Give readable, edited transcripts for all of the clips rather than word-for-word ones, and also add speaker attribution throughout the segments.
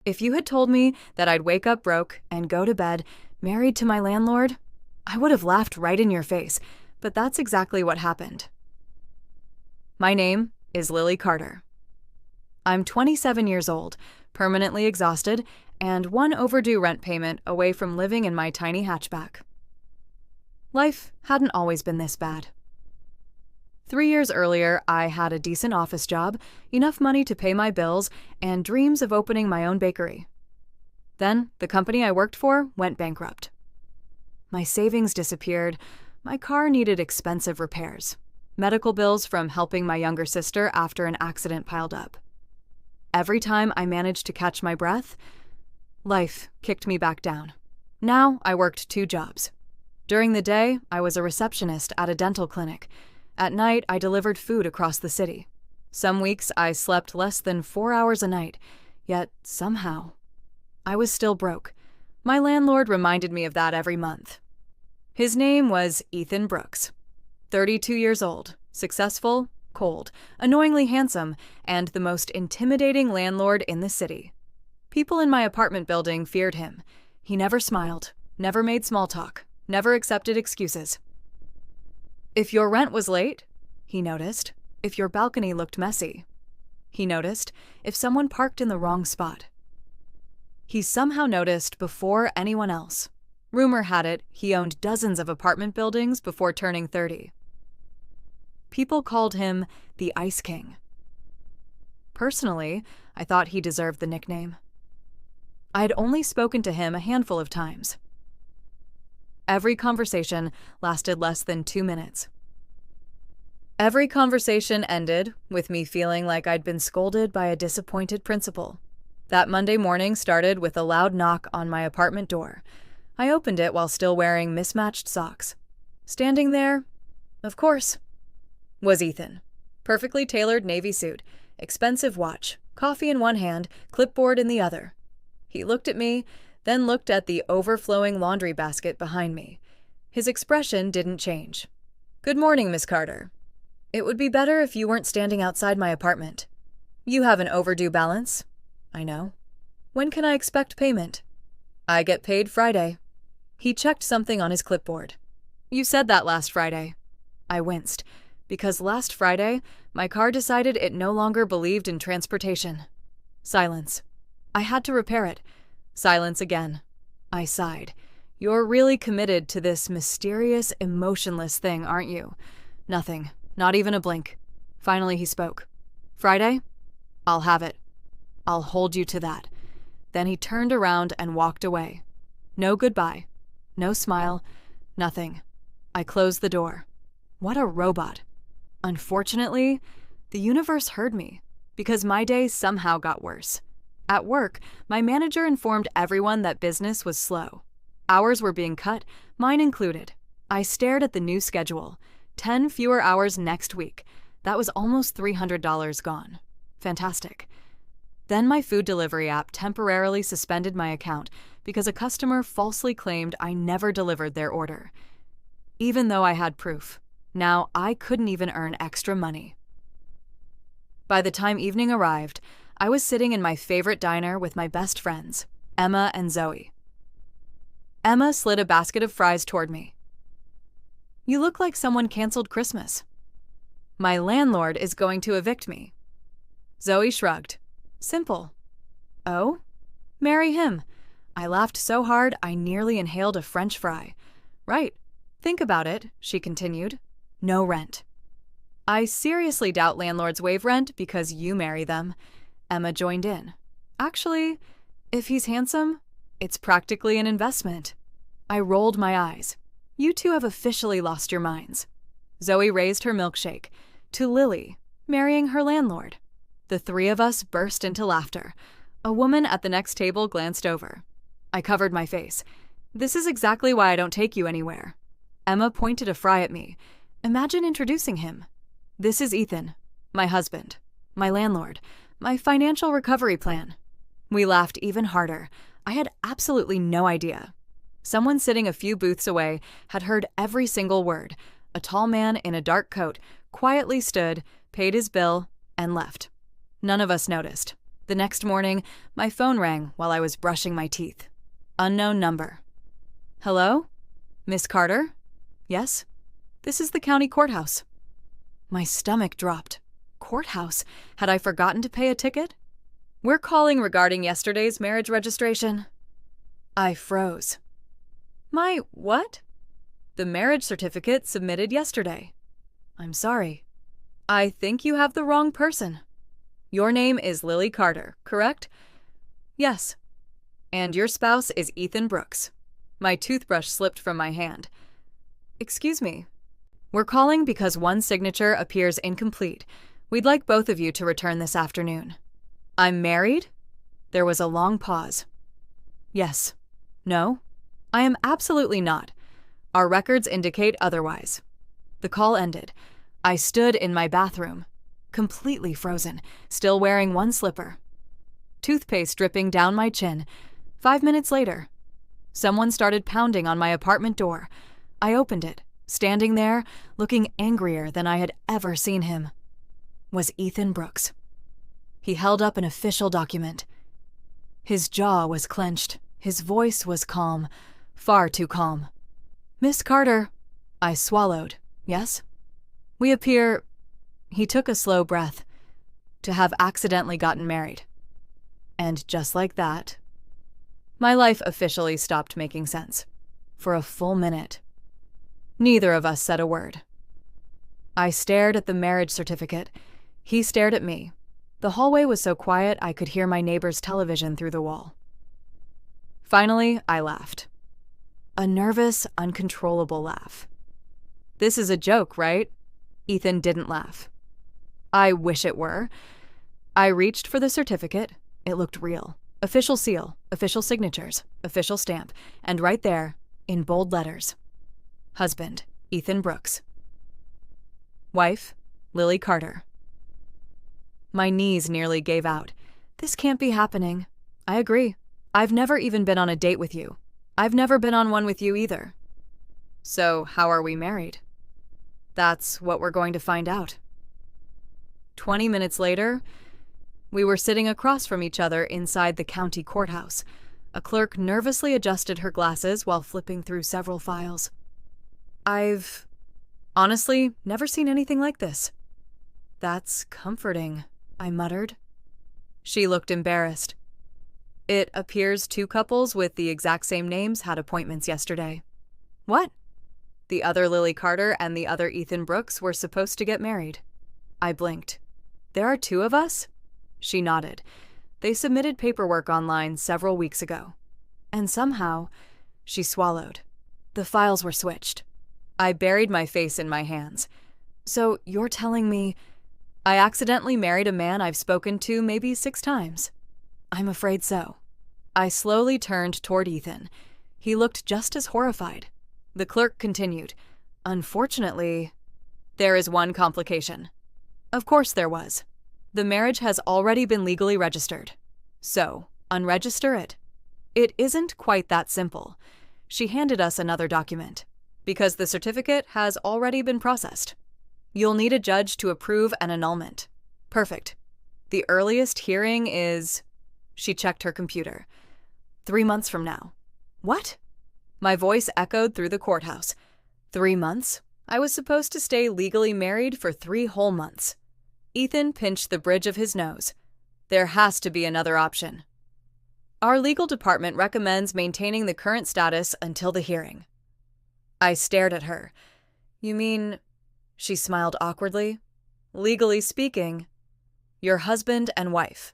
Speaker 1: If you had told me that I'd wake up broke and go to bed married to my landlord, I would have laughed right in your face, but that's exactly what happened. My name is Lily Carter. I'm 27 years old, permanently exhausted, and one overdue rent payment away from living in my tiny hatchback. Life hadn't always been this bad. 3 years earlier, I had a decent office job, enough money to pay my bills, and dreams of opening my own bakery. Then, the company I worked for went bankrupt. My savings disappeared, my car needed expensive repairs, medical bills from helping my younger sister after an accident piled up. Every time I managed to catch my breath, life kicked me back down. Now I worked 2 jobs. During the day, I was a receptionist at a dental clinic. At night, I delivered food across the city. Some weeks, I slept less than 4 hours a night, yet somehow, I was still broke. My landlord reminded me of that every month. His name was Ethan Brooks. 32 years old, successful, cold, annoyingly handsome, and the most intimidating landlord in the city. People in my apartment building feared him. He never smiled, never made small talk, never accepted excuses. If your rent was late, he noticed. If your balcony looked messy, he noticed. If someone parked in the wrong spot. He somehow noticed before anyone else. Rumor had it he owned dozens of apartment buildings before turning 30. People called him the Ice King. Personally, I thought he deserved the nickname. I'd only spoken to him a handful of times. Every conversation lasted less than 2 minutes. Every conversation ended with me feeling like I'd been scolded by a disappointed principal. That Monday morning started with a loud knock on my apartment door. I opened it while still wearing mismatched socks. Standing there, of course, was Ethan. Perfectly tailored navy suit, expensive watch, coffee in one hand, clipboard in the other. He looked at me, then looked at the overflowing laundry basket behind me. His expression didn't change. "Good morning, Miss Carter. It would be better if you weren't standing outside my apartment. You have an overdue balance." "I know." "When can I expect payment?" "I get paid Friday." He checked something on his clipboard. "You said that last Friday." I winced, because last Friday, my car decided it no longer believed in transportation. Silence. I had to repair it. Silence again. I sighed. "You're really committed to this mysterious, emotionless thing, aren't you?" Nothing. Not even a blink. Finally, he spoke. "Friday? I'll have it. I'll hold you to that." Then he turned around and walked away. No goodbye. No smile. Nothing. I closed the door. What a robot. Unfortunately, the universe heard me, because my day somehow got worse. At work, my manager informed everyone that business was slow. Hours were being cut, mine included. I stared at the new schedule. 10 fewer hours next week. That was almost $300 gone. Fantastic. Then my food delivery app temporarily suspended my account because a customer falsely claimed I never delivered their order. Even though I had proof, now I couldn't even earn extra money. By the time evening arrived, I was sitting in my favorite diner with my best friends, Emma and Zoe. Emma slid a basket of fries toward me. "You look like someone canceled Christmas." "My landlord is going to evict me." Zoe shrugged. "Simple." "Oh? Marry him." I laughed so hard I nearly inhaled a French fry. "Right. Think about it," she continued. "No rent." "I seriously doubt landlords waive rent because you marry them." Emma joined in. "Actually, if he's handsome, it's practically an investment." I rolled my eyes. "You two have officially lost your minds." Zoe raised her milkshake. "To Lily, marrying her landlord." The 3 of us burst into laughter. A woman at the next table glanced over. I covered my face. "This is exactly why I don't take you anywhere." Emma pointed a fry at me. "Imagine introducing him. This is Ethan, my husband, my landlord, my financial recovery plan." We laughed even harder. I had absolutely no idea. Someone sitting a few booths away had heard every single word. A tall man in a dark coat quietly stood, paid his bill, and left. None of us noticed. The next morning, my phone rang while I was brushing my teeth. Unknown number. Hello? Miss Carter? Yes? This is the county courthouse. My stomach dropped. Courthouse? Had I forgotten to pay a ticket? We're calling regarding yesterday's marriage registration. I froze. My what? The marriage certificate submitted yesterday. I'm sorry. I think you have the wrong person. Your name is Lily Carter, correct? Yes. And your spouse is Ethan Brooks. My toothbrush slipped from my hand. Excuse me. We're calling because one signature appears incomplete. We'd like both of you to return this afternoon. I'm married? There was a long pause. Yes. No. I am absolutely not. Our records indicate otherwise. The call ended. I stood in my bathroom, completely frozen, still wearing one slipper. Toothpaste dripping down my chin. 5 minutes later, someone started pounding on my apartment door. I opened it, standing there, looking angrier than I had ever seen him. Was Ethan Brooks. He held up an official document. His jaw was clenched. His voice was calm, far too calm. Miss Carter. I swallowed. Yes? We appear, he took a slow breath, to have accidentally gotten married. And just like that, my life officially stopped making sense. For a full minute. Neither of us said a word. I stared at the marriage certificate. He stared at me. The hallway was so quiet I could hear my neighbor's television through the wall. Finally, I laughed. A nervous, uncontrollable laugh. This is a joke, right? Ethan didn't laugh. I wish it were. I reached for the certificate. It looked real. Official seal, official signatures, official stamp, and right there, in bold letters, husband, Ethan Brooks. Wife, Lily Carter. My knees nearly gave out. This can't be happening. I agree. I've never even been on a date with you. I've never been on one with you either. So how are we married? That's what we're going to find out. 20 minutes later, we were sitting across from each other inside the county courthouse. A clerk nervously adjusted her glasses while flipping through several files. I've honestly never seen anything like this. That's comforting, I muttered. She looked embarrassed. It appears 2 couples with the exact same names had appointments yesterday. What? The other Lily Carter and the other Ethan Brooks were supposed to get married. I blinked. There are 2 of us? She nodded. They submitted paperwork online several weeks ago. And somehow, she swallowed. The files were switched. I buried my face in my hands. So you're telling me I accidentally married a man I've spoken to maybe 6 times? I'm afraid so. I slowly turned toward Ethan. He looked just as horrified. The clerk continued. Unfortunately, there is one complication. Of course there was. The marriage has already been legally registered. So, unregister it. It isn't quite that simple. She handed us another document. Because the certificate has already been processed. You'll need a judge to approve an annulment. Perfect. The earliest hearing is... She checked her computer. 3 months from now. What? My voice echoed through the courthouse. 3 months? I was supposed to stay legally married for 3 whole months. Ethan pinched the bridge of his nose. There has to be another option. Our legal department recommends maintaining the current status until the hearing. I stared at her. You mean... She smiled awkwardly. Legally speaking, your husband and wife.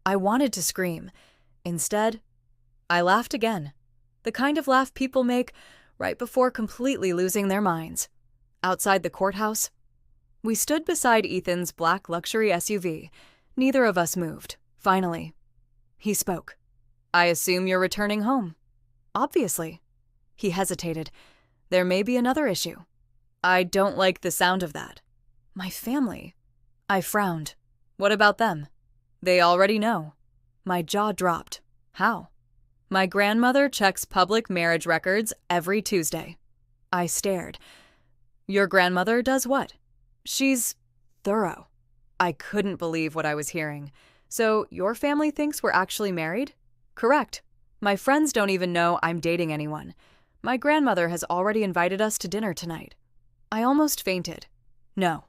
Speaker 1: I wanted to scream. Instead, I laughed again. The kind of laugh people make right before completely losing their minds. Outside the courthouse, we stood beside Ethan's black luxury SUV. Neither of us moved. Finally, he spoke. I assume you're returning home. Obviously. He hesitated. There may be another issue. I don't like the sound of that. My family. I frowned. What about them? They already know. My jaw dropped. How? My grandmother checks public marriage records every Tuesday. I stared. Your grandmother does what? She's thorough. I couldn't believe what I was hearing. So your family thinks we're actually married? Correct. My friends don't even know I'm dating anyone. My grandmother has already invited us to dinner tonight. I almost fainted. No.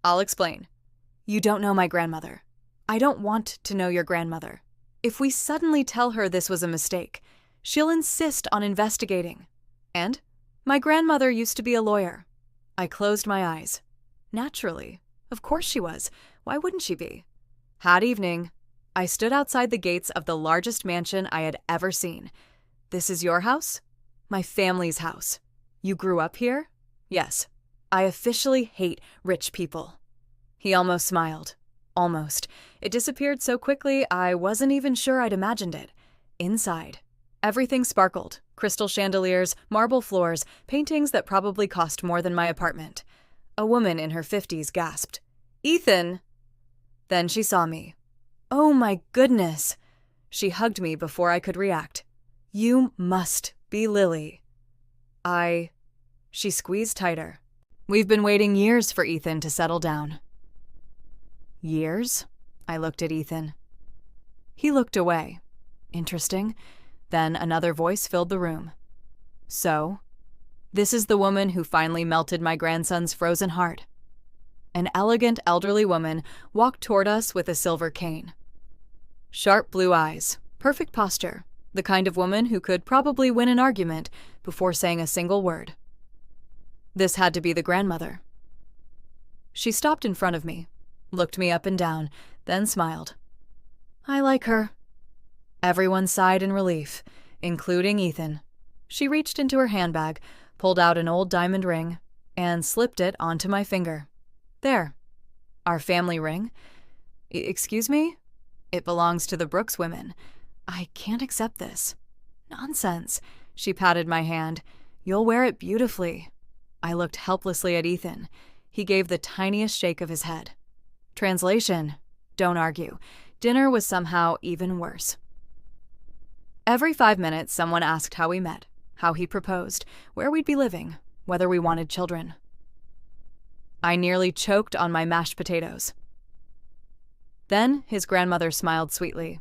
Speaker 1: I'll explain. You don't know my grandmother. I don't want to know your grandmother. If we suddenly tell her this was a mistake, she'll insist on investigating. And my grandmother used to be a lawyer. I closed my eyes. Naturally. Of course she was. Why wouldn't she be? That evening, I stood outside the gates of the largest mansion I had ever seen. This is your house? My family's house. You grew up here? Yes. I officially hate rich people. He almost smiled. Almost. It disappeared so quickly I wasn't even sure I'd imagined it. Inside, everything sparkled. Crystal chandeliers, marble floors, paintings that probably cost more than my apartment. A woman in her 50s gasped, "Ethan!" Then she saw me. Oh my goodness! She hugged me before I could react. You must be Lily. She squeezed tighter. We've been waiting years for Ethan to settle down. Years? I looked at Ethan. He looked away. Interesting. Then another voice filled the room. So, this is the woman who finally melted my grandson's frozen heart. An elegant elderly woman walked toward us with a silver cane. Sharp blue eyes, perfect posture, the kind of woman who could probably win an argument before saying a single word. This had to be the grandmother. She stopped in front of me, looked me up and down, then smiled. I like her. Everyone sighed in relief, including Ethan. She reached into her handbag, pulled out an old diamond ring, and slipped it onto my finger. There. Our family ring. Excuse me? It belongs to the Brooks women. I can't accept this. Nonsense. She patted my hand. You'll wear it beautifully. I looked helplessly at Ethan. He gave the tiniest shake of his head. Translation. Don't argue. Dinner was somehow even worse. Every 5 minutes, someone asked how we met, how he proposed, where we'd be living, whether we wanted children. I nearly choked on my mashed potatoes. Then his grandmother smiled sweetly.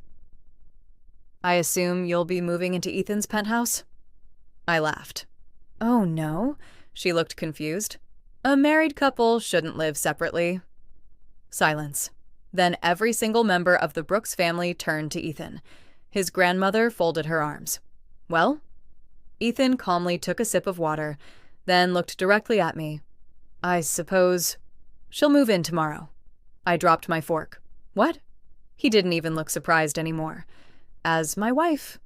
Speaker 1: I assume you'll be moving into Ethan's penthouse? I laughed. Oh, no. She looked confused. A married couple shouldn't live separately. Silence. Then every single member of the Brooks family turned to Ethan. His grandmother folded her arms. Well? Ethan calmly took a sip of water, then looked directly at me. I suppose she'll move in tomorrow. I dropped my fork. What? He didn't even look surprised anymore. As my wife.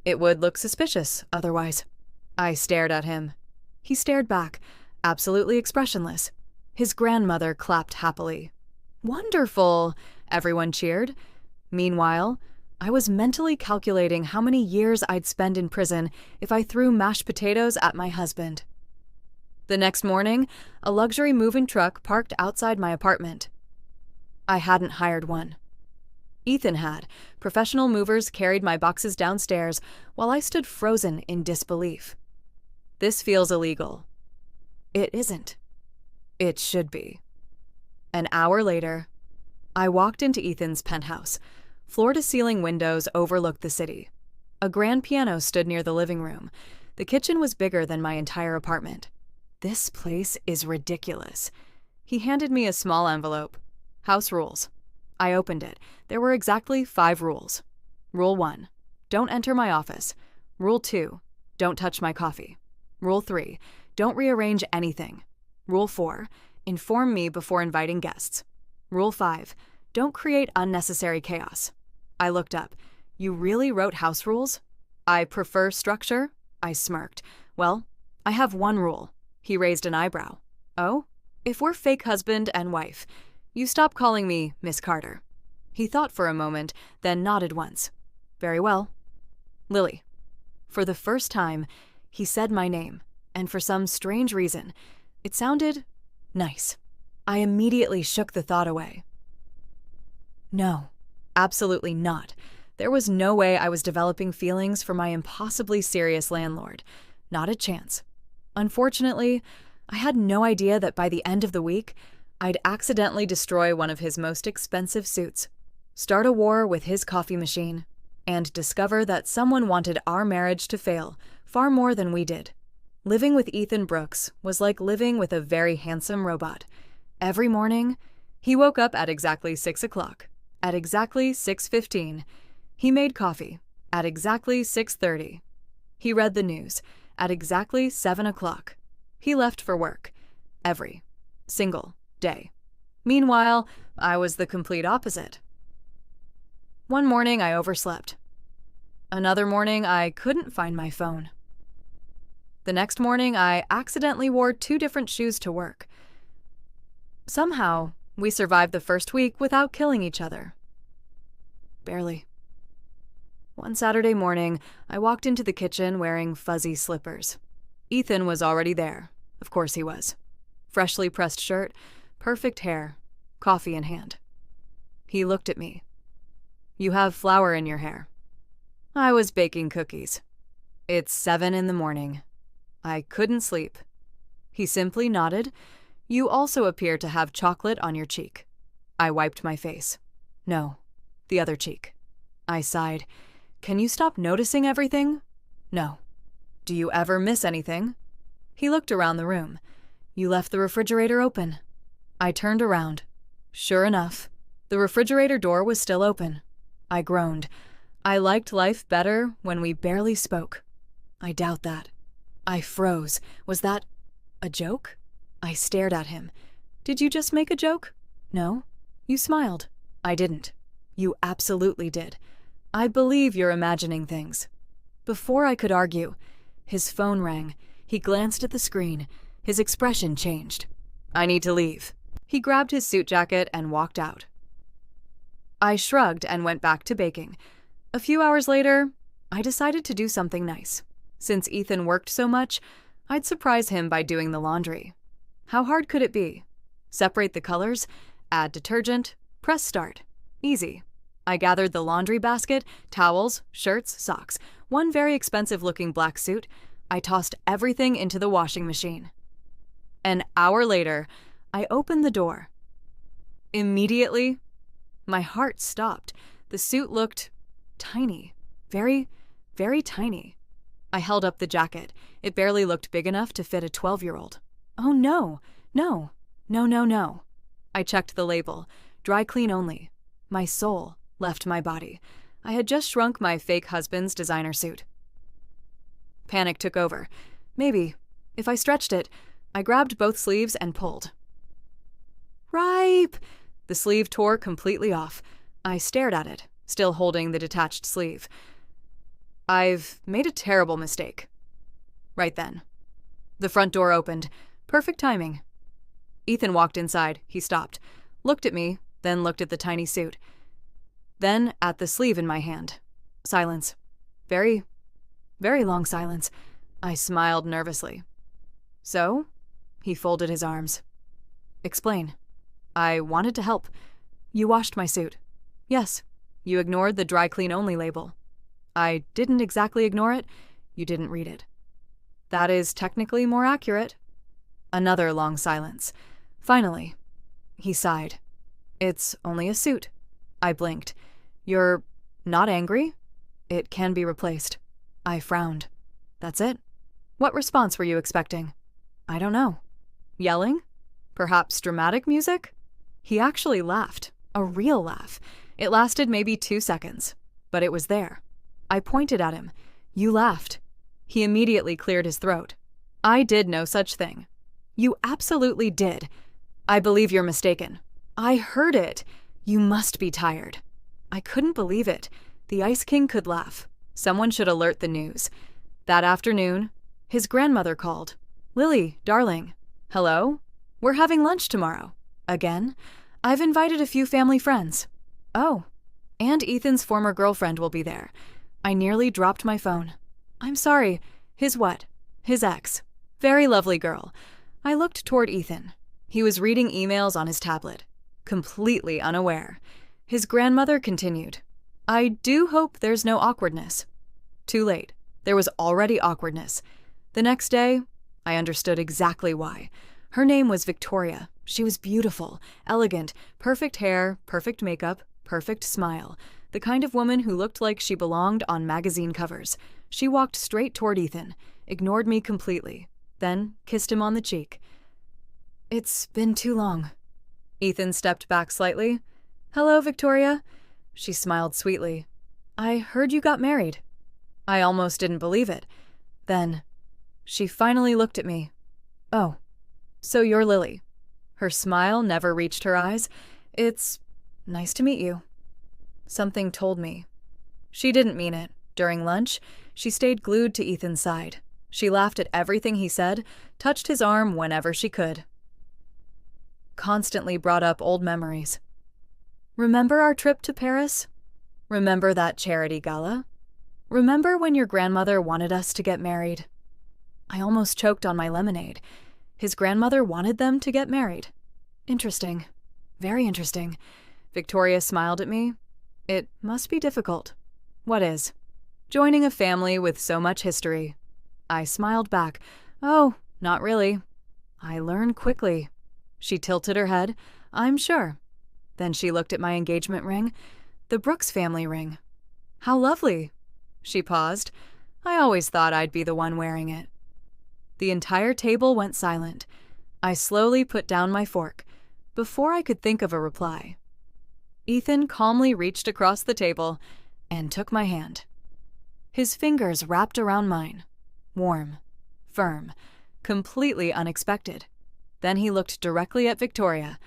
Speaker 1: It would look suspicious otherwise. I stared at him. He stared back, absolutely expressionless. His grandmother clapped happily. Wonderful! Everyone cheered. Meanwhile, I was mentally calculating how many years I'd spend in prison if I threw mashed potatoes at my husband. The next morning, a luxury moving truck parked outside my apartment. I hadn't hired one. Ethan had. Professional movers carried my boxes downstairs while I stood frozen in disbelief. This feels illegal. It isn't. It should be. An hour later, I walked into Ethan's penthouse. Floor-to-ceiling windows overlooked the city. A grand piano stood near the living room. The kitchen was bigger than my entire apartment. This place is ridiculous. He handed me a small envelope. House rules. I opened it. There were exactly 5 rules. Rule 1. Don't enter my office. Rule 2. Don't touch my coffee. Rule 3. Don't rearrange anything. Rule 4. Inform me before inviting guests. Rule 5. Don't create unnecessary chaos. I looked up. You really wrote house rules? I prefer structure? I smirked. Well, I have one rule. He raised an eyebrow. Oh? If we're fake husband and wife, you stop calling me Miss Carter. He thought for a moment, then nodded once. Very well. Lily. For the first time, he said my name, and for some strange reason, it sounded nice. I immediately shook the thought away. No, absolutely not. There was no way I was developing feelings for my impossibly serious landlord. Not a chance. Unfortunately, I had no idea that by the end of the week, I'd accidentally destroy one of his most expensive suits. start a war with his coffee machine, and discover that someone wanted our marriage to fail far more than we did. Living with Ethan Brooks was like living with a very handsome robot. Every morning, he woke up at exactly 6 o'clock. At exactly 6:15, he made coffee. At exactly 6:30, he read the news. At exactly 7 o'clock, he left for work. Every single day. Meanwhile, I was the complete opposite. One morning, I overslept. Another morning, I couldn't find my phone. The next morning, I accidentally wore 2 different shoes to work. Somehow, we survived the first week without killing each other. Barely. One Saturday morning, I walked into the kitchen wearing fuzzy slippers. Ethan was already there. Of course he was. Freshly pressed shirt, perfect hair, coffee in hand. He looked at me. "You have flour in your hair." I was baking cookies. It's 7 in the morning. I couldn't sleep. He simply nodded. "You also appear to have chocolate on your cheek." I wiped my face. "No, the other cheek." I sighed. "Can you stop noticing everything?" "No." "Do you ever miss anything?" He looked around the room. "You left the refrigerator open." I turned around. Sure enough, the refrigerator door was still open. I groaned. I liked life better when we barely spoke. I doubt that. I froze. Was that a joke? I stared at him. "Did you just make a joke?" "No." "You smiled." "I didn't." "You absolutely did. I believe you're imagining things." Before I could argue, his phone rang. He glanced at the screen. His expression changed. "I need to leave." He grabbed his suit jacket and walked out. I shrugged and went back to baking. A few hours later, I decided to do something nice. Since Ethan worked so much, I'd surprise him by doing the laundry. How hard could it be? Separate the colors, add detergent, press start. Easy. I gathered the laundry basket, towels, shirts, socks, one very expensive-looking black suit. I tossed everything into the washing machine. An hour later, I opened the door. Immediately, my heart stopped. The suit looked tiny. Very, very tiny. I held up the jacket. It barely looked big enough to fit a 12-year-old. "Oh no, no, no, no, no." I checked the label. Dry clean only. My soul left my body. I had just shrunk my fake husband's designer suit. Panic took over. Maybe, if I stretched it, I grabbed both sleeves and pulled. Ripe! The sleeve tore completely off. I stared at it, still holding the detached sleeve. I've made a terrible mistake. Right then. The front door opened. Perfect timing. Ethan walked inside. He stopped, looked at me, then looked at the tiny suit. Then at the sleeve in my hand. Silence. Very, very long silence. I smiled nervously. "So?" He folded his arms. "Explain." "I wanted to help. You washed my suit." "Yes." "You ignored the dry clean only label." "I didn't exactly ignore it. You didn't read it." "That is technically more accurate." Another long silence. Finally, he sighed. "It's only a suit." I blinked. "You're not angry?" "It can be replaced." I frowned. "That's it?" "What response were you expecting?" "I don't know." "Yelling? Perhaps dramatic music?" He actually laughed. A real laugh. It lasted maybe 2 seconds, but it was there. I pointed at him. "You laughed." He immediately cleared his throat. "I did no such thing." "You absolutely did." "I believe you're mistaken." "I heard it." "You must be tired." I couldn't believe it. The Ice King could laugh. Someone should alert the news. That afternoon, his grandmother called. "Lily, darling." "Hello? We're having lunch tomorrow." "Again?" "I've invited a few family friends." "Oh, and Ethan's former girlfriend will be there." I nearly dropped my phone. "I'm sorry. His what?" "His ex. Very lovely girl." I looked toward Ethan. He was reading emails on his tablet, completely unaware. His grandmother continued. "I do hope there's no awkwardness." Too late. There was already awkwardness. The next day, I understood exactly why. Her name was Victoria. She was beautiful, elegant, perfect hair, perfect makeup, perfect smile, the kind of woman who looked like she belonged on magazine covers. She walked straight toward Ethan, ignored me completely, then kissed him on the cheek. "It's been too long." Ethan stepped back slightly. "Hello, Victoria." She smiled sweetly. "I heard you got married." I almost didn't believe it. Then, she finally looked at me. "Oh, so you're Lily." Her smile never reached her eyes. "It's nice to meet you." Something told me. She didn't mean it. During lunch, she stayed glued to Ethan's side. She laughed at everything he said, touched his arm whenever she could. Constantly brought up old memories. "Remember our trip to Paris? Remember that charity gala? Remember when your grandmother wanted us to get married?" I almost choked on my lemonade. His grandmother wanted them to get married. Interesting. Very interesting. Victoria smiled at me. "It must be difficult." "What is?" "Joining a family with so much history." I smiled back. "Oh, not really. I learn quickly." She tilted her head. "I'm sure." Then she looked at my engagement ring. "The Brooks family ring." "How lovely." She paused. "I always thought I'd be the one wearing it." The entire table went silent. I slowly put down my fork. Before I could think of a reply, Ethan calmly reached across the table and took my hand. His fingers wrapped around mine. Warm, firm, completely unexpected. Then he looked directly at Victoria.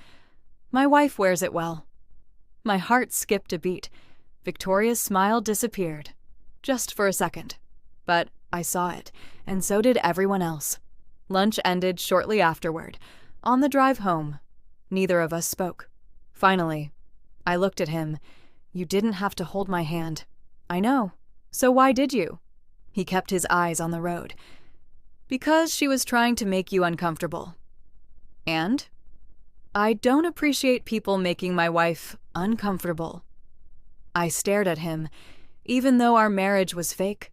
Speaker 1: "My wife wears it well." My heart skipped a beat. Victoria's smile disappeared. Just for a second. But I saw it, and so did everyone else. Lunch ended shortly afterward. On the drive home, neither of us spoke. Finally, I looked at him. "You didn't have to hold my hand." "I know. So why did you?" He kept his eyes on the road. "Because she was trying to make you uncomfortable." "And?" "I don't appreciate people making my wife uncomfortable." I stared at him, even though our marriage was fake.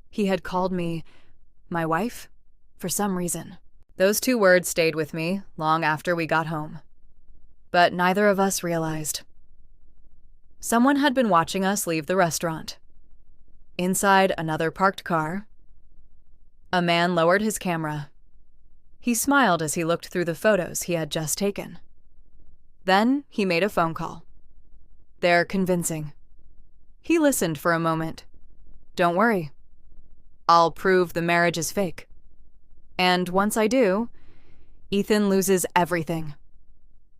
Speaker 1: He had called me my wife for some reason. Those two words stayed with me long after we got home. But neither of us realized. Someone had been watching us leave the restaurant. Inside another parked car, a man lowered his camera. He smiled as he looked through the photos he had just taken. Then he made a phone call. "They're convincing." He listened for a moment. "Don't worry. I'll prove the marriage is fake. And once I do, Ethan loses everything."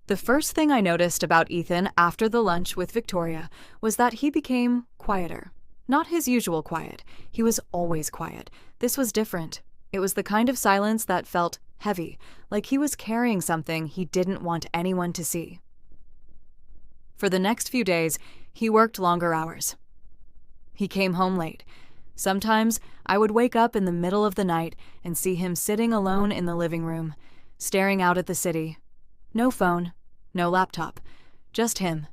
Speaker 1: The first thing I noticed about Ethan after the lunch with Victoria was that he became quieter. Not his usual quiet. He was always quiet. This was different. It was the kind of silence that felt heavy, like he was carrying something he didn't want anyone to see. For the next few days, he worked longer hours. He came home late. Sometimes I would wake up in the middle of the night and see him sitting alone in the living room, staring out at the city. No phone, no laptop, just him,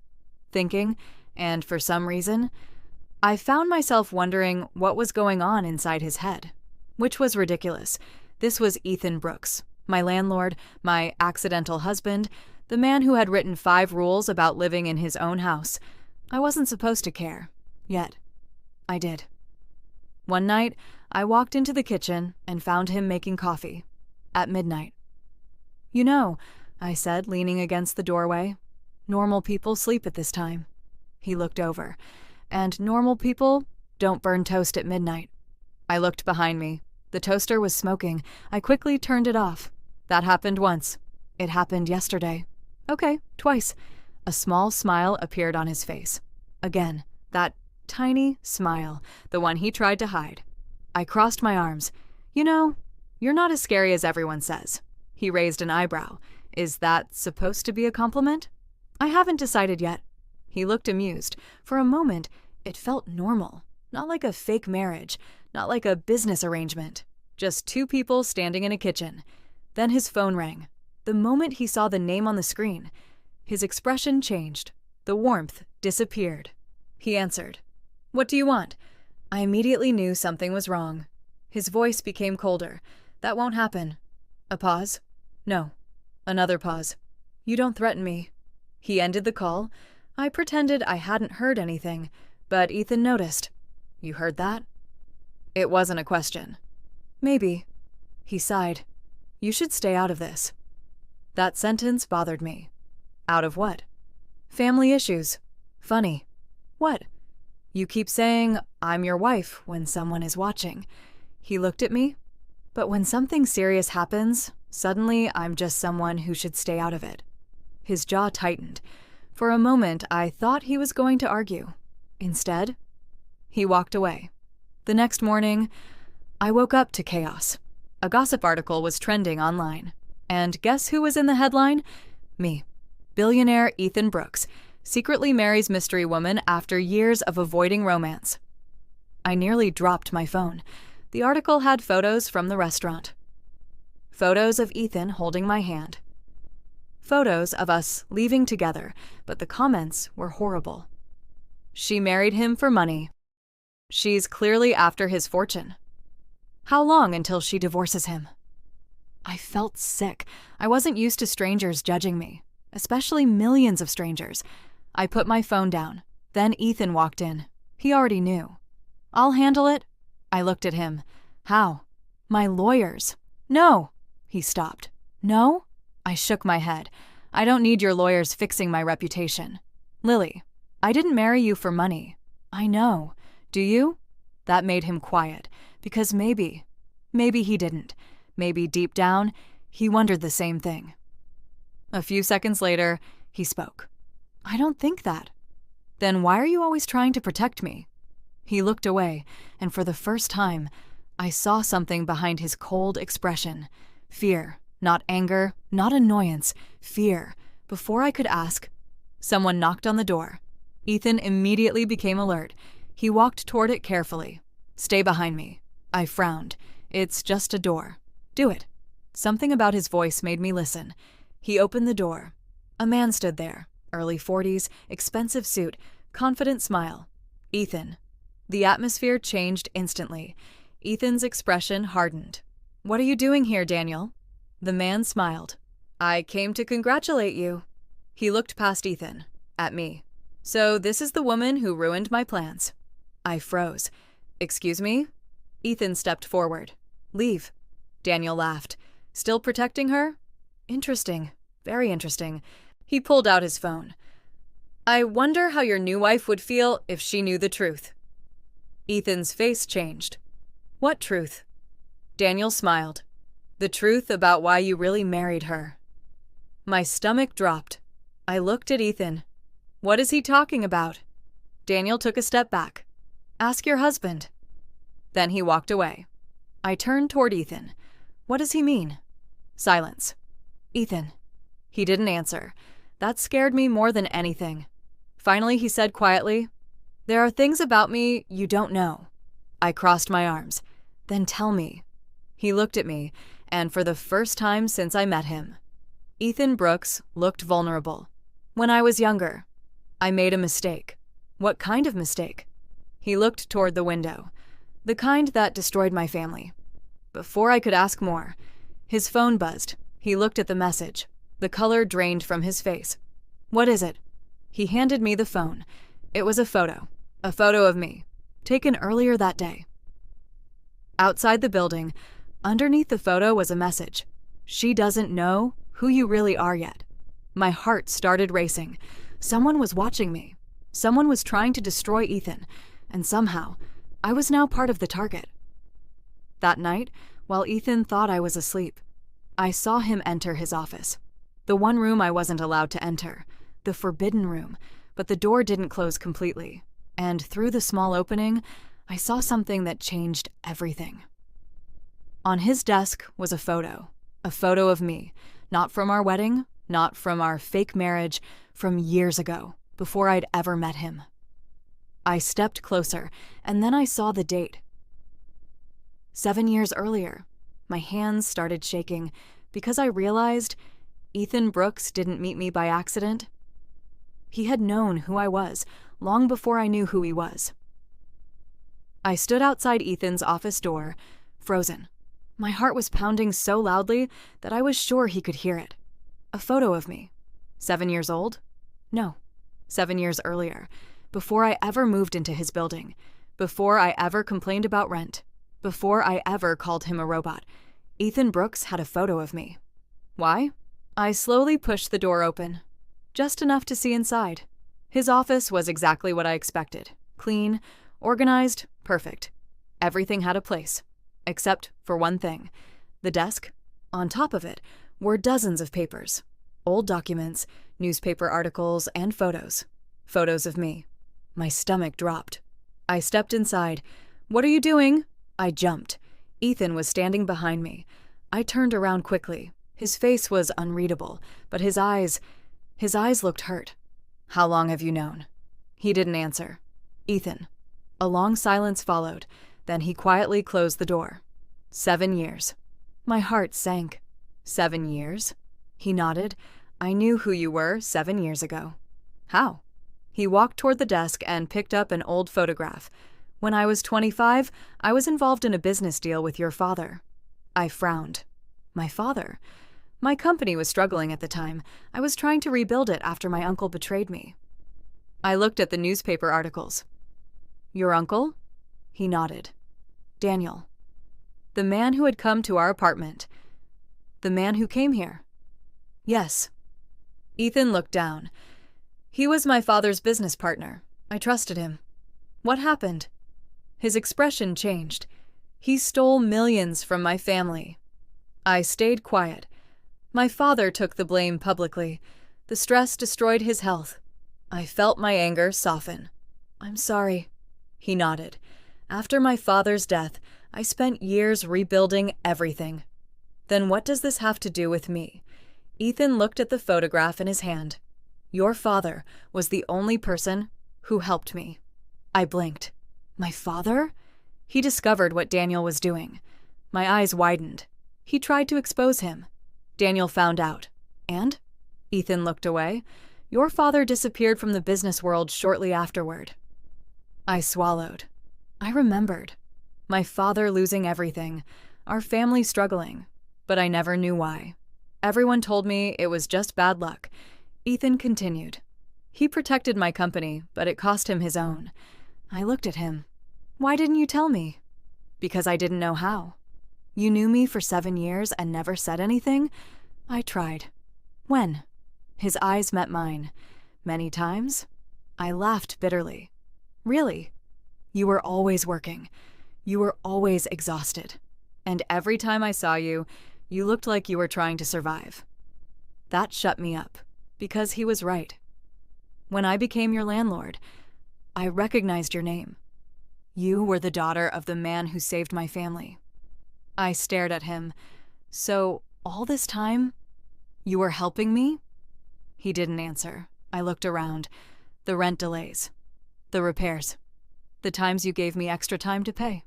Speaker 1: thinking, and for some reason, I found myself wondering what was going on inside his head, which was ridiculous. This was Ethan Brooks, my landlord, my accidental husband, the man who had written 5 rules about living in his own house. I wasn't supposed to care, yet I did. One night, I walked into the kitchen and found him making coffee, at midnight. "You know," I said, leaning against the doorway, "normal people sleep at this time." He looked over. "And normal people don't burn toast at midnight." I looked behind me. The toaster was smoking. I quickly turned it off. "That happened once. It happened yesterday." "Okay, twice." A small smile appeared on his face. Again, that tiny smile, the one he tried to hide. I crossed my arms. "You know, you're not as scary as everyone says." He raised an eyebrow. "Is that supposed to be a compliment?" "I haven't decided yet." He looked amused. For a moment, it felt normal. Not like a fake marriage, not like a business arrangement. Just 2 people standing in a kitchen. Then his phone rang. The moment he saw the name on the screen, his expression changed. The warmth disappeared. He answered. "What do you want?" I immediately knew something was wrong. His voice became colder. "That won't happen." A pause. "No." Another pause. "You don't threaten me." He ended the call. I pretended I hadn't heard anything, but Ethan noticed. You heard that? It wasn't a question. Maybe. He sighed. You should stay out of this. That sentence bothered me. Out of what? Family issues. Funny. What? You keep saying, I'm your wife, when someone is watching. He looked at me. But when something serious happens, suddenly I'm just someone who should stay out of it. His jaw tightened. For a moment, I thought he was going to argue. Instead, he walked away. The next morning, I woke up to chaos. A gossip article was trending online. And guess who was in the headline? Me. Billionaire Ethan Brooks secretly marries mystery woman after years of avoiding romance. I nearly dropped my phone. The article had photos from the restaurant. Photos of Ethan holding my hand. Photos of us leaving together, but the comments were horrible. She married him for money. She's clearly after his fortune. How long until she divorces him? I felt sick. I wasn't used to strangers judging me, especially millions of strangers. I put my phone down. Then Ethan walked in. He already knew. I'll handle it. I looked at him. How? My lawyers. No. He stopped. No? I shook my head. I don't need your lawyers fixing my reputation. Lily, I didn't marry you for money. I know. Do you? That made him quiet, because maybe he didn't. Maybe deep down, he wondered the same thing. A few seconds later, he spoke. I don't think that. Then why are you always trying to protect me? He looked away, and for the first time, I saw something behind his cold expression. Fear, not anger, not annoyance, fear. Before I could ask, someone knocked on the door. Ethan immediately became alert. He walked toward it carefully. Stay behind me. I frowned. It's just a door. Do it. Something about his voice made me listen. He opened the door. A man stood there, early 40s, expensive suit, confident smile. Ethan. The atmosphere changed instantly. Ethan's expression hardened. What are you doing here, Daniel? The man smiled. I came to congratulate you. He looked past Ethan, at me. So this is the woman who ruined my plans. I froze. Excuse me? Ethan stepped forward. Leave. Daniel laughed. Still protecting her? Interesting. Very interesting. He pulled out his phone. I wonder how your new wife would feel if she knew the truth. Ethan's face changed. What truth? Daniel smiled. The truth about why you really married her. My stomach dropped. I looked at Ethan. What is he talking about? Daniel took a step back. Ask your husband. Then he walked away. I turned toward Ethan. What does he mean? Silence. Ethan. He didn't answer. That scared me more than anything. Finally, he said quietly, There are things about me you don't know. I crossed my arms. Then tell me. He looked at me, and for the first time since I met him, Ethan Brooks looked vulnerable. When I was younger, I made a mistake. What kind of mistake? He looked toward the window. The kind that destroyed my family. Before I could ask more, his phone buzzed. He looked at the message. The color drained from his face. What is it? He handed me the phone. It was a photo of me, taken earlier that day. Outside the building, underneath the photo was a message. She doesn't know who you really are yet. My heart started racing. Someone was watching me. Someone was trying to destroy Ethan, and somehow, I was now part of the target. That night, while Ethan thought I was asleep, I saw him enter his office. The one room I wasn't allowed to enter, the forbidden room, but the door didn't close completely, and through the small opening, I saw something that changed everything. On his desk was a photo of me, not from our wedding, not from our fake marriage, from years ago, before I'd ever met him. I stepped closer, and then I saw the date. 7 years earlier. My hands started shaking because I realized Ethan Brooks didn't meet me by accident. He had known who I was long before I knew who he was. I stood outside Ethan's office door, frozen. My heart was pounding so loudly that I was sure he could hear it. A photo of me. 7 years old? No. 7 years earlier, before I ever moved into his building, before I ever complained about rent, before I ever called him a robot. Ethan Brooks had a photo of me. Why? I slowly pushed the door open, just enough to see inside. His office was exactly what I expected. Clean, organized, perfect. Everything had a place, except for one thing. The desk. On top of it were dozens of papers, old documents, newspaper articles, and photos. Photos of me. My stomach dropped. I stepped inside. "What are you doing?" I jumped. Ethan was standing behind me. I turned around quickly. His face was unreadable, but his eyes looked hurt. "How long have you known?" He didn't answer. "Ethan." A long silence followed. Then he quietly closed the door. 7 years. My heart sank. 7 years? He nodded. "I knew who you were 7 years ago." "How?" He walked toward the desk and picked up an old photograph. "When I was 25, I was involved in a business deal with your father." I frowned. My father? My company was struggling at the time. I was trying to rebuild it after my uncle betrayed me. I looked at the newspaper articles. "Your uncle?" He nodded. "Daniel. The man who had come to our apartment. The man who came here." "Yes." Ethan looked down. "He was my father's business partner. I trusted him." "What happened?" His expression changed. "He stole millions from my family." I stayed quiet. My father took the blame publicly. The stress destroyed his health. I felt my anger soften. "I'm sorry." He nodded. "After my father's death, I spent years rebuilding everything." "Then what does this have to do with me?" Ethan looked at the photograph in his hand. "Your father was the only person who helped me." I blinked. My father? He discovered what Daniel was doing. My eyes widened. He tried to expose him. Daniel found out. And? Ethan looked away. "Your father disappeared from the business world shortly afterward." I swallowed. I remembered. My father losing everything, our family struggling, but I never knew why. Everyone told me it was just bad luck. Ethan continued. "He protected my company, but it cost him his own." I looked at him. "Why didn't you tell me?" "Because I didn't know how." "You knew me for 7 years and never said anything?" I tried. "When?" His eyes met mine. "Many times?" I laughed bitterly. "Really? You were always working. You were always exhausted. And every time I saw you, you looked like you were trying to survive." That shut me up, because he was right. "When I became your landlord, I recognized your name. You were the daughter of the man who saved my family." I stared at him. "So, all this time, you were helping me?" He didn't answer. I looked around. The rent delays. The repairs. The times you gave me extra time to pay.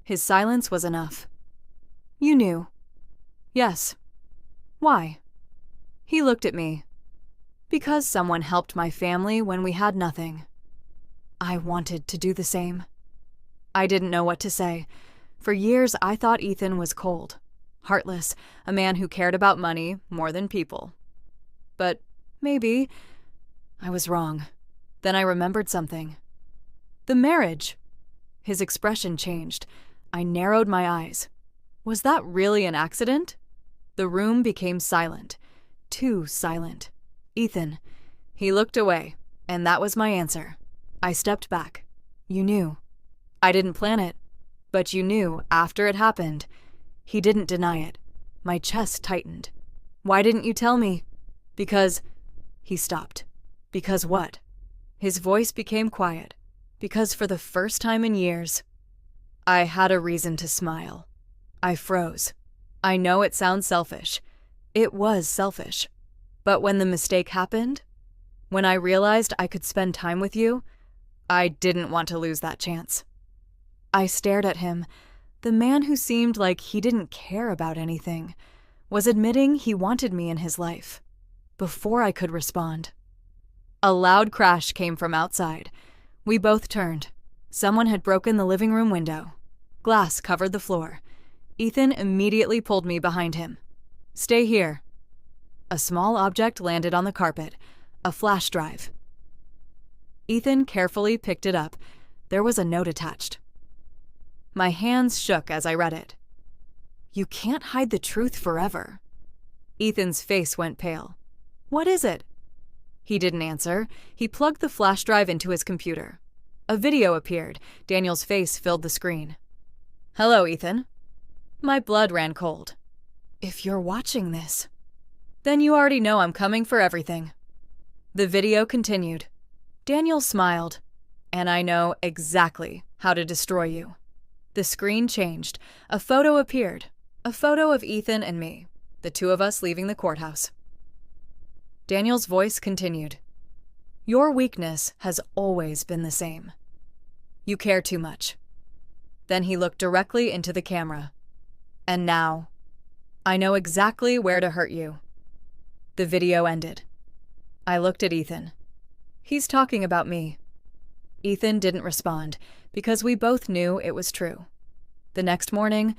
Speaker 1: His silence was enough. "You knew?" "Yes." "Why?" He looked at me. "Because someone helped my family when we had nothing." I wanted to do the same. I didn't know what to say. For years, I thought Ethan was cold, heartless, a man who cared about money more than people. But maybe I was wrong. Then I remembered something. The marriage. His expression changed. I narrowed my eyes. Was that really an accident? The room became silent. Too silent. "Ethan." He looked away, and that was my answer. I stepped back. "You knew." "I didn't plan it. But you knew after it happened." He didn't deny it. My chest tightened. "Why didn't you tell me?" "Because..." He stopped. "Because what?" His voice became quiet. "Because for the first time in years..." I had a reason to smile. I froze. I know it sounds selfish. It was selfish. But when the mistake happened, when I realized I could spend time with you, I didn't want to lose that chance. I stared at him. The man who seemed like he didn't care about anything was admitting he wanted me in his life. Before I could respond, a loud crash came from outside. We both turned. Someone had broken the living room window. Glass covered the floor. Ethan immediately pulled me behind him. "Stay here." A small object landed on the carpet. A flash drive. Ethan carefully picked it up. There was a note attached. My hands shook as I read it. "You can't hide the truth forever." Ethan's face went pale. "What is it?" He didn't answer. He plugged the flash drive into his computer. A video appeared. Daniel's face filled the screen. "Hello, Ethan." My blood ran cold. "If you're watching this, then you already know I'm coming for everything." The video continued. Daniel smiled. "And I know exactly how to destroy you." The screen changed. A photo appeared. A photo of Ethan and me, the two of us leaving the courthouse. Daniel's voice continued. "Your weakness has always been the same. You care too much." Then he looked directly into the camera. "And now, I know exactly where to hurt you." The video ended. I looked at Ethan. "He's talking about me." Ethan didn't respond because we both knew it was true. The next morning,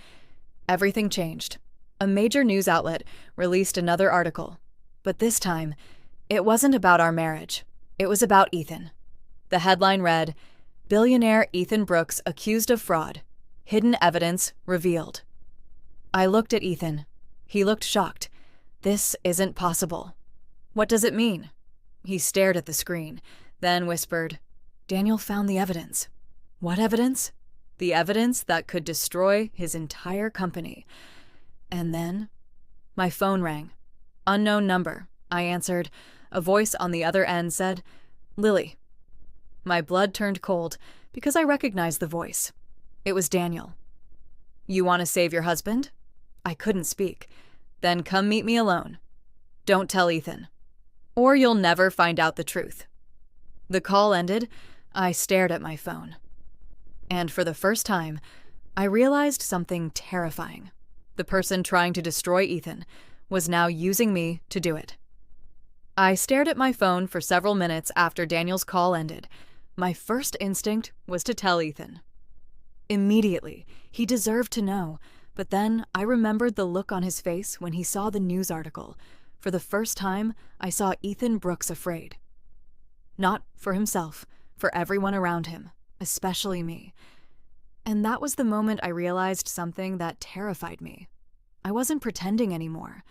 Speaker 1: everything changed. A major news outlet released another article. But this time, it wasn't about our marriage. It was about Ethan. The headline read, "Billionaire Ethan Brooks accused of fraud. Hidden evidence revealed." I looked at Ethan. He looked shocked. "This isn't possible." "What does it mean?" He stared at the screen, then whispered, "Daniel found the evidence." "What evidence?" "The evidence that could destroy his entire company." And then, my phone rang. Unknown number. I answered. A voice on the other end said, "Lily." My blood turned cold because I recognized the voice. It was Daniel. "You want to save your husband?" I couldn't speak. "Then come meet me alone. Don't tell Ethan, or you'll never find out the truth." The call ended. I stared at my phone. And for the first time, I realized something terrifying. The person trying to destroy Ethan was now using me to do it. I stared at my phone for several minutes after Daniel's call ended. My first instinct was to tell Ethan. Immediately, he deserved to know, but then I remembered the look on his face when he saw the news article. For the first time, I saw Ethan Brooks afraid. Not for himself, for everyone around him, especially me. And that was the moment I realized something that terrified me. I wasn't pretending anymore.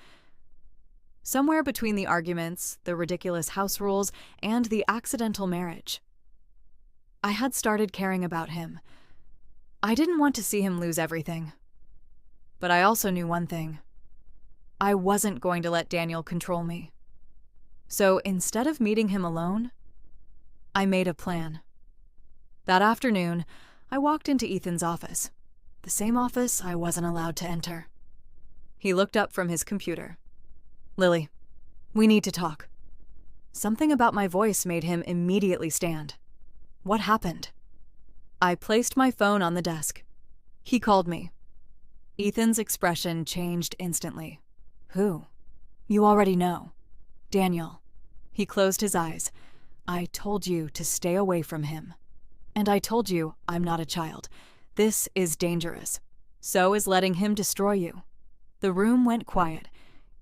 Speaker 1: Somewhere between the arguments, the ridiculous house rules, and the accidental marriage, I had started caring about him. I didn't want to see him lose everything. But I also knew one thing. I wasn't going to let Daniel control me. So instead of meeting him alone, I made a plan. That afternoon, I walked into Ethan's office, the same office I wasn't allowed to enter. He looked up from his computer. "Lily, we need to talk." Something about my voice made him immediately stand. "What happened?" I placed my phone on the desk. He called me. Ethan's expression changed instantly. "Who?" "You already know. Daniel." He closed his eyes. "I told you to stay away from him. And I told you I'm not a child. This is dangerous. So is letting him destroy you." The room went quiet.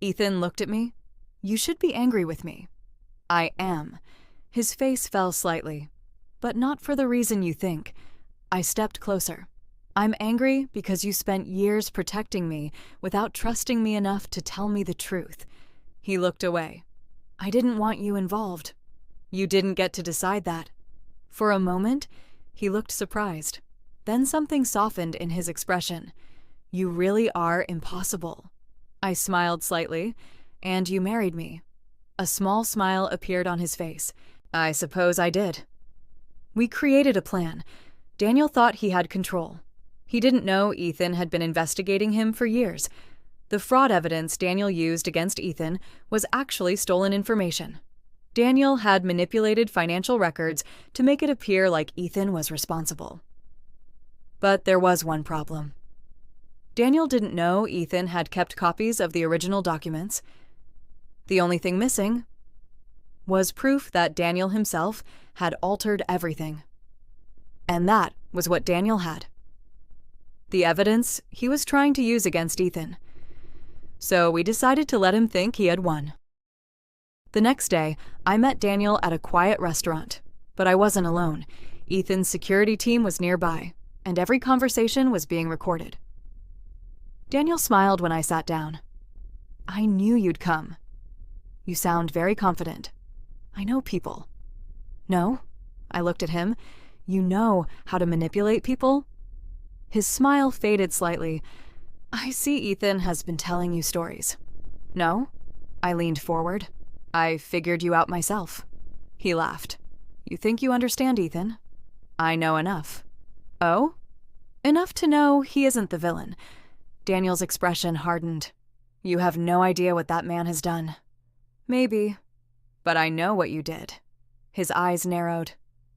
Speaker 1: Ethan looked at me. "You should be angry with me." "I am." His face fell slightly. "But not for the reason you think." I stepped closer. "I'm angry because you spent years protecting me without trusting me enough to tell me the truth." He looked away. "I didn't want you involved." "You didn't get to decide that." For a moment, he looked surprised. Then something softened in his expression. "You really are impossible." I smiled slightly. "And you married me." A small smile appeared on his face. "I suppose I did." We created a plan. Daniel thought he had control. He didn't know Ethan had been investigating him for years. The fraud evidence Daniel used against Ethan was actually stolen information. Daniel had manipulated financial records to make it appear like Ethan was responsible. But there was one problem. Daniel didn't know Ethan had kept copies of the original documents. The only thing missing was proof that Daniel himself had altered everything. And that was what Daniel had. The evidence he was trying to use against Ethan. So we decided to let him think he had won. The next day, I met Daniel at a quiet restaurant. But I wasn't alone. Ethan's security team was nearby, and every conversation was being recorded. Daniel smiled when I sat down. I knew you'd come. You sound very confident. I know people. No? I looked at him. You know how to manipulate people? His smile faded slightly. I see Ethan has been telling you stories. No? I leaned forward. I figured you out myself. He laughed. You think you understand Ethan? I know enough. Oh? Enough to know he isn't the villain. Daniel's expression hardened. You have no idea what that man has done. Maybe. But I know what you did. His eyes narrowed.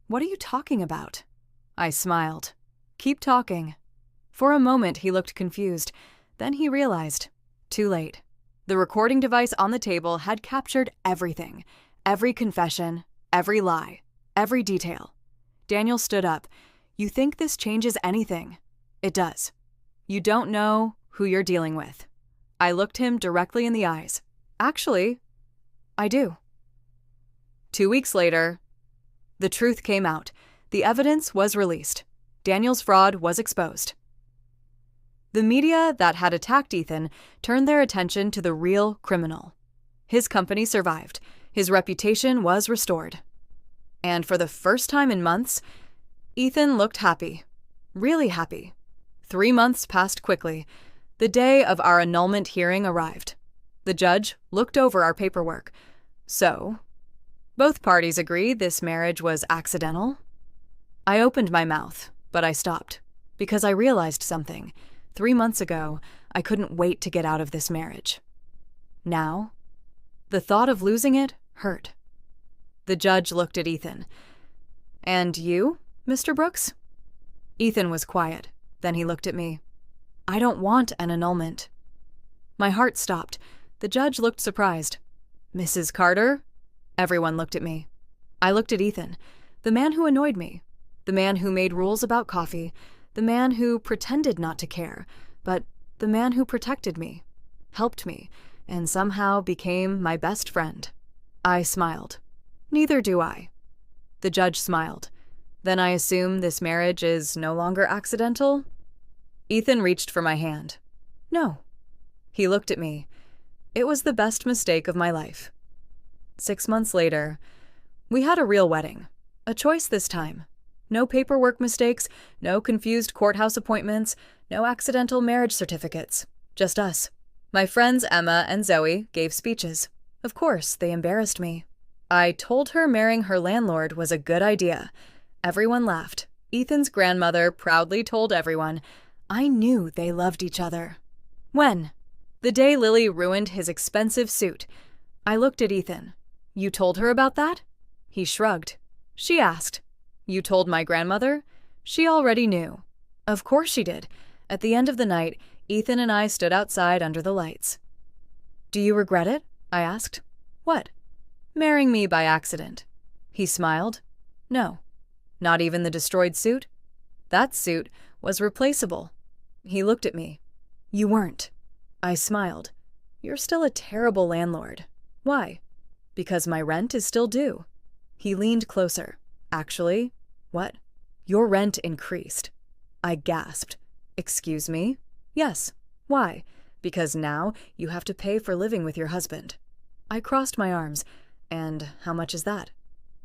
Speaker 1: What are you talking about? I smiled. Keep talking. For a moment he looked confused. Then he realized. Too late. The recording device on the table had captured everything. Every confession, every lie, every detail. Daniel stood up. You think this changes anything? It does. You don't know who you're dealing with. I looked him directly in the eyes. Actually, I do. 2 weeks later, the truth came out. The evidence was released. Daniel's fraud was exposed. The media that had attacked Ethan turned their attention to the real criminal. His company survived. His reputation was restored. And for the first time in months, Ethan looked happy. Really happy. 3 months passed quickly. The day of our annulment hearing arrived. The judge looked over our paperwork. So, both parties agreed this marriage was accidental? I opened my mouth, but I stopped, because I realized something. 3 months ago, I couldn't wait to get out of this marriage. Now, the thought of losing it hurt. The judge looked at Ethan. And you, Mr. Brooks? Ethan was quiet. Then he looked at me. I don't want an annulment. My heart stopped. The judge looked surprised. Mrs. Carter? Everyone looked at me. I looked at Ethan, the man who annoyed me, the man who made rules about coffee, the man who pretended not to care, but the man who protected me, helped me, and somehow became my best friend. I smiled. Neither do I. The judge smiled. Then I assume this marriage is no longer accidental? Ethan reached for my hand. No. He looked at me. It was the best mistake of my life. 6 months later, we had a real wedding. A choice this time. No paperwork mistakes, no confused courthouse appointments, no accidental marriage certificates. Just us. My friends Emma and Zoe gave speeches. Of course, they embarrassed me. I told her marrying her landlord was a good idea. Everyone laughed. Ethan's grandmother proudly told everyone, I knew they loved each other. When? The day Lily ruined his expensive suit. I looked at Ethan. You told her about that? He shrugged. She asked. You told my grandmother? She already knew. Of course she did. At the end of the night, Ethan and I stood outside under the lights. Do you regret it? I asked. What? Marrying me by accident. He smiled. No. Not even the destroyed suit? That suit was replaceable. He looked at me. You weren't. I smiled. You're still a terrible landlord. Why? Because my rent is still due. He leaned closer. Actually, what? Your rent increased. I gasped. Excuse me? Yes. Why? Because now you have to pay for living with your husband. I crossed my arms. And how much is that?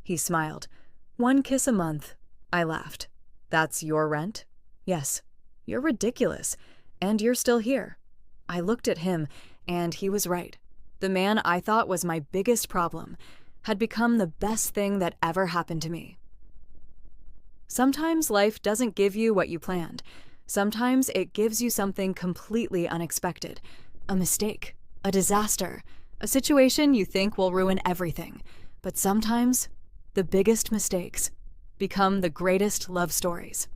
Speaker 1: He smiled. 1 kiss a month. I laughed. That's your rent? Yes. You're ridiculous. And you're still here. I looked at him, and he was right. The man I thought was my biggest problem had become the best thing that ever happened to me. Sometimes life doesn't give you what you planned. Sometimes it gives you something completely unexpected. A mistake, a disaster, a situation you think will ruin everything. But sometimes, the biggest mistakes become the greatest love stories.